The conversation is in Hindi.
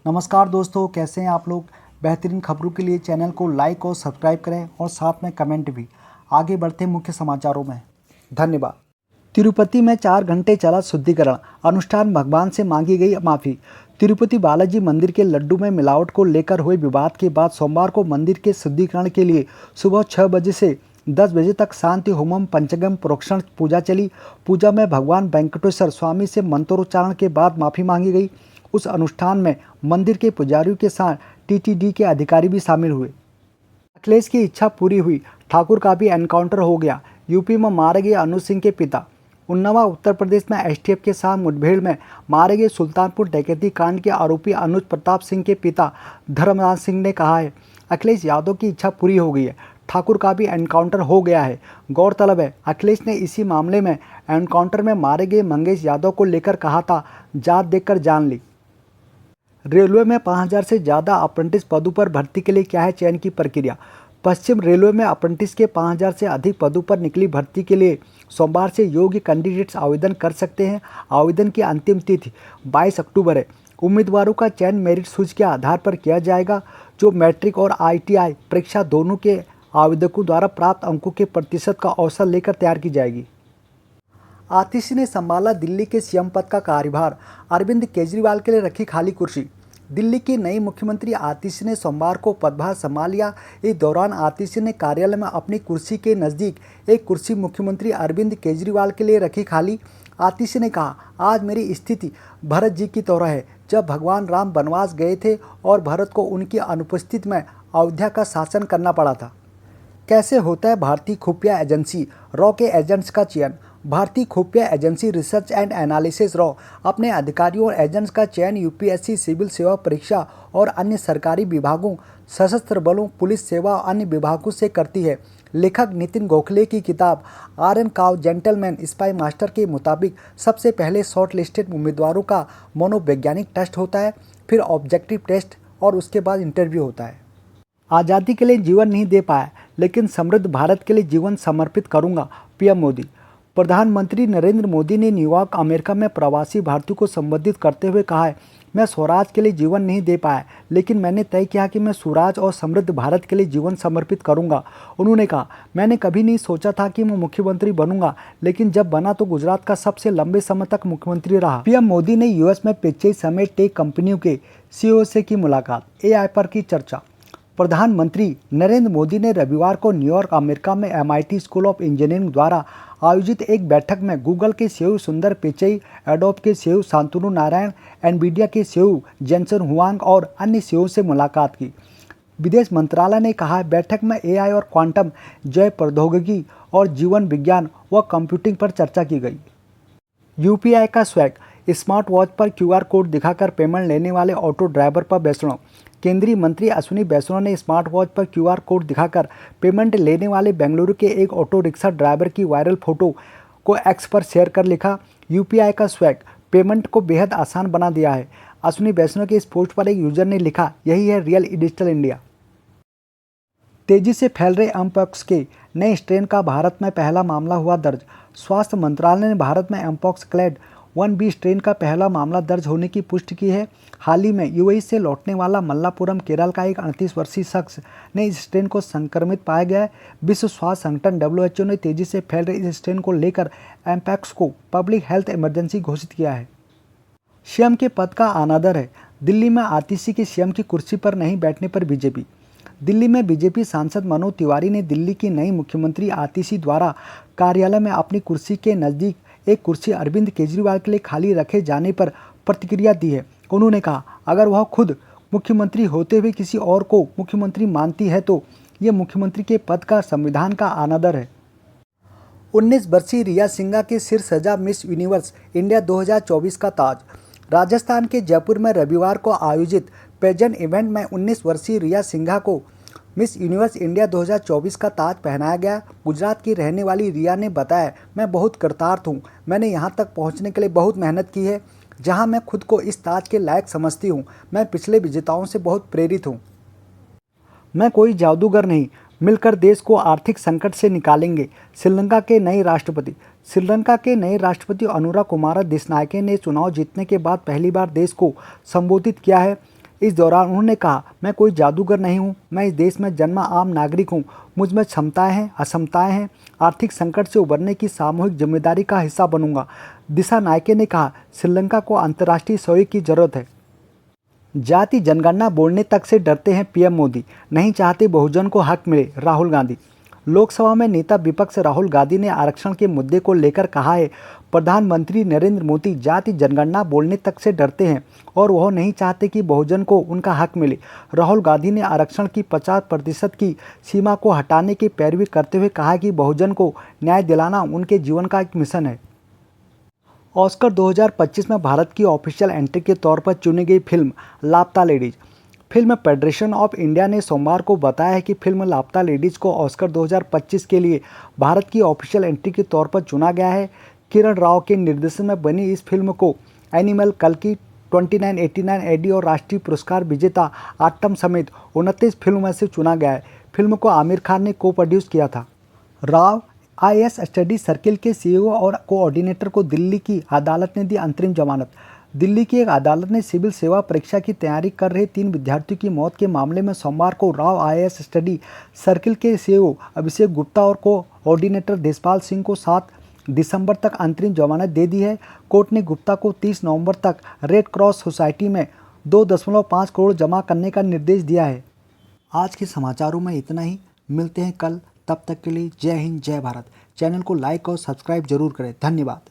नमस्कार दोस्तों, कैसे हैं आप लोग। बेहतरीन खबरों के लिए चैनल को लाइक और सब्सक्राइब करें और साथ में कमेंट भी। आगे बढ़ते हैं मुख्य समाचारों में। धन्यवाद। तिरुपति में 4 घंटे चला शुद्धिकरण अनुष्ठान, भगवान से मांगी गई माफ़ी। तिरुपति बालाजी मंदिर के लड्डू में मिलावट को लेकर हुए विवाद के बाद सोमवार को मंदिर के शुद्धिकरण के लिए सुबह 6 बजे से 10 बजे तक शांति होमम पंचगम प्रोक्षण पूजा चली। पूजा में भगवान वेंकटेश्वर स्वामी से मंत्रोच्चारण के बाद माफ़ी मांगी गई। उस अनुष्ठान में मंदिर के पुजारियों के साथ टीटीडी के अधिकारी भी शामिल हुए। अखिलेश की इच्छा पूरी हुई, ठाकुर का भी एनकाउंटर हो गया। यूपी में मारे गए अनुज सिंह के पिता। उन्नाव उत्तर प्रदेश में एसटीएफ के साथ मुठभेड़ में मारे गए सुल्तानपुर डकैती कांड के आरोपी अनुज प्रताप सिंह के पिता धर्मराज सिंह ने कहा है, अखिलेश यादव की इच्छा पूरी हो गई है, ठाकुर का भी एनकाउंटर हो गया है। गौरतलब है, अखिलेश ने इसी मामले में एनकाउंटर में मारे गए मंगेश यादव को लेकर कहा था, जात देखकर जान ली। रेलवे में 5000 से ज़्यादा अप्रेंटिस पदों पर भर्ती के लिए क्या है चयन की प्रक्रिया। पश्चिम रेलवे में अप्रेंटिस के 5000 से अधिक पदों पर निकली भर्ती के लिए सोमवार से योग्य कैंडिडेट्स आवेदन कर सकते हैं। आवेदन की अंतिम तिथि 22 अक्टूबर है। उम्मीदवारों का चयन मेरिट सूची के आधार पर किया जाएगा, जो मैट्रिक और ITI परीक्षा दोनों के आवेदकों द्वारा प्राप्त अंकों के प्रतिशत का औसत लेकर तैयार की जाएगी। आतिशी ने संभाला दिल्ली के सीएम पद का कार्यभार, अरविंद केजरीवाल के लिए रखी खाली कुर्सी। दिल्ली की नई मुख्यमंत्री आतिशी ने सोमवार को पदभार संभाल लिया। इस दौरान आतिशी ने कार्यालय में अपनी कुर्सी के नज़दीक एक कुर्सी मुख्यमंत्री अरविंद केजरीवाल के लिए रखी खाली। आतिशी ने कहा, आज मेरी स्थिति भरत जी की तरह है, जब भगवान राम वनवास गए थे और भरत को उनकी अनुपस्थिति में अयोध्या का शासन करना पड़ा था। कैसे होता है भारतीय खुफिया एजेंसी रॉ के एजेंट्स का चयन। भारतीय खुफिया agency research and analysis raw अपने अधिकारियों और एजेंट्स का चयन यूपीएससी सिविल सेवा परीक्षा और अन्य सरकारी विभागों, सशस्त्र बलों, पुलिस सेवा और अन्य विभागों से करती है। लेखक नितिन गोखले की किताब iron cow gentleman spy master के मुताबिक सबसे पहले शॉर्ट लिस्टेड उम्मीदवारों का मनोवैज्ञानिक टेस्ट होता है, फिर ऑब्जेक्टिव टेस्ट और उसके बाद इंटरव्यू होता है। आज़ादी के लिए जीवन नहीं दे पाया, लेकिन समृद्ध भारत के लिए जीवन समर्पित करूंगा, पीएम मोदी। प्रधानमंत्री नरेंद्र मोदी ने न्यूयॉर्क, अमेरिका में प्रवासी भारतीयों को संबोधित करते हुए कहा है, मैं स्वराज के लिए जीवन नहीं दे पाया, लेकिन मैंने तय किया कि मैं सुराज और समृद्ध भारत के लिए जीवन समर्पित करूंगा। उन्होंने कहा, मैंने कभी नहीं सोचा था कि मैं मुख्यमंत्री बनूंगा, लेकिन जब बना तो गुजरात का सबसे लंबे समय तक मुख्यमंत्री रहा। पीएम मोदी ने यूएस में पिछले समेत टेक कंपनियों के CEO से की मुलाकात, AI पर की चर्चा। प्रधानमंत्री नरेंद्र मोदी ने रविवार को न्यूयॉर्क, अमेरिका में MIT स्कूल ऑफ इंजीनियरिंग द्वारा आयोजित एक बैठक में गूगल के CEO सुंदर पिचई, एडोब के CEO शांतनु नारायण, एनवीडिया के CEO जेंसन हुआंग और अन्य CEO से मुलाकात की। विदेश मंत्रालय ने कहा है, बैठक में AI और क्वांटम जैव प्रौद्योगिकी और जीवन विज्ञान व कंप्यूटिंग पर चर्चा की गई। UPI का स्वैग, स्मार्ट वॉच पर QR कोड दिखाकर पेमेंट लेने वाले ऑटो ड्राइवर पर वैष्णव। केंद्रीय मंत्री अश्विनी वैष्णव ने स्मार्ट वॉच पर QR कोड दिखाकर पेमेंट लेने वाले बेंगलुरु के एक ऑटो रिक्शा ड्राइवर की वायरल फोटो को X पर शेयर कर लिखा, UPI का स्वैग पेमेंट को बेहद आसान बना दिया है। अश्विनी वैष्णव के इस पोस्ट पर एक यूजर ने लिखा, यही है रियल डिजिटल इंडिया। तेजी से फैल रहे एमपॉक्स के नए स्ट्रेन का भारत में पहला मामला हुआ दर्ज। स्वास्थ्य मंत्रालय ने भारत में एमपॉक्स क्लैड 1B स्ट्रेन का पहला मामला दर्ज होने की पुष्टि की है। हाल ही में UAE से लौटने वाला मल्लापुरम, केरल का एक 38 वर्षीय शख्स ने इस स्ट्रेन को संक्रमित पाया गया है। विश्व स्वास्थ्य संगठन WHO ने तेजी से फैल रहे इस स्ट्रेन को लेकर एमपॉक्स को पब्लिक हेल्थ इमरजेंसी घोषित किया है। सीएम के पद का अनादर है। दिल्ली में आतिशी की सीएम की कुर्सी पर नहीं बैठने पर बीजेपी। दिल्ली में बीजेपी सांसद मनोज तिवारी ने दिल्ली की नई मुख्यमंत्री आतिशी द्वारा कार्यालय में अपनी कुर्सी के नज़दीक एक कुर्सी अरविंद केजरीवाल के लिए खाली रखे जाने पर प्रतिक्रिया दी है। उन्होंने कहा, अगर वह खुद मुख्यमंत्री होते हुए किसी और को मुख्यमंत्री मानती है तो ये मुख्यमंत्री के पद का संविधान का अनादर है। 19 वर्षीय रिया सिंघा के सिर सजा मिस यूनिवर्स इंडिया 2024 का ताज। राजस्थान के जयपुर में रविवार को आयोजित पेजेंट इवेंट में 19 वर्षीय रिया सिंघा को मिस यूनिवर्स इंडिया 2024 का ताज पहनाया गया। गुजरात की रहने वाली रिया ने बताया, मैं बहुत कृतार्थ हूँ। मैंने यहाँ तक पहुँचने के लिए बहुत मेहनत की है, जहाँ मैं खुद को इस ताज के लायक समझती हूँ। मैं पिछले विजेताओं से बहुत प्रेरित हूँ। मैं कोई जादूगर नहीं, मिलकर देश को आर्थिक संकट से निकालेंगे। श्रीलंका के नए राष्ट्रपति। श्रीलंका के नए राष्ट्रपति अनुरा कुमारा दिसनायके ने चुनाव जीतने के बाद पहली बार देश को संबोधित किया है। इस दौरान उन्होंने कहा, मैं कोई जादूगर नहीं हूँ, मैं इस देश में जन्मा आम नागरिक हूँ। मुझ में क्षमताएं हैं, असमताएं हैं। आर्थिक संकट से उबरने की सामूहिक जिम्मेदारी का हिस्सा बनूंगा। दिशा नायके ने कहा, श्रीलंका को अंतर्राष्ट्रीय सहयोग की जरूरत है। जाति जनगणना बोलने तक से डरते हैं पीएम मोदी, नहीं चाहते बहुजन को हक मिले, राहुल गांधी। लोकसभा में नेता विपक्ष राहुल गांधी ने आरक्षण के मुद्दे को लेकर कहा है, प्रधानमंत्री नरेंद्र मोदी जाति जनगणना बोलने तक से डरते हैं और वह नहीं चाहते कि बहुजन को उनका हक मिले। राहुल गांधी ने आरक्षण की 50% की सीमा को हटाने की पैरवी करते हुए कहा कि बहुजन को न्याय दिलाना उनके जीवन का एक मिशन है। ऑस्कर 2025 में भारत की ऑफिशियल एंट्री के तौर पर चुनी गई फिल्म लापता ladies. Film federation of India ने सोमवार को बताया है कि फिल्म लापता लेडीज को ऑस्कर 2025 के लिए भारत की ऑफिशियल एंट्री के तौर पर चुना गया है। किरण राव के निर्देशन में बनी इस फिल्म को एनिमल, कल्कि, 2989 एडी और राष्ट्रीय पुरस्कार विजेता आट्टम समेत 29 फिल्मों में से चुना गया है। फिल्म को आमिर खान ने को प्रोड्यूस किया था। राव आईएएस स्टडी सर्किल के सीईओ और कोऑर्डिनेटर को दिल्ली की अदालत ने दी अंतरिम जमानत। दिल्ली की एक अदालत ने सिविल सेवा परीक्षा की तैयारी कर रहे 3 विद्यार्थियों की मौत के मामले में सोमवार को राव आईएएस स्टडी सर्किल के सीईओ अभिषेक गुप्ता और कोऑर्डिनेटर देशपाल सिंह को 7 दिसंबर तक अंतरिम जमानत दे दी है। कोर्ट ने गुप्ता को 30 नवंबर तक रेड क्रॉस सोसाइटी में 2.5 करोड़ जमा करने का निर्देश दिया है। आज के समाचारों में इतना ही। मिलते हैं कल, तब तक के लिए जय हिंद, जय भारत। चैनल को लाइक और सब्सक्राइब जरूर करें। धन्यवाद।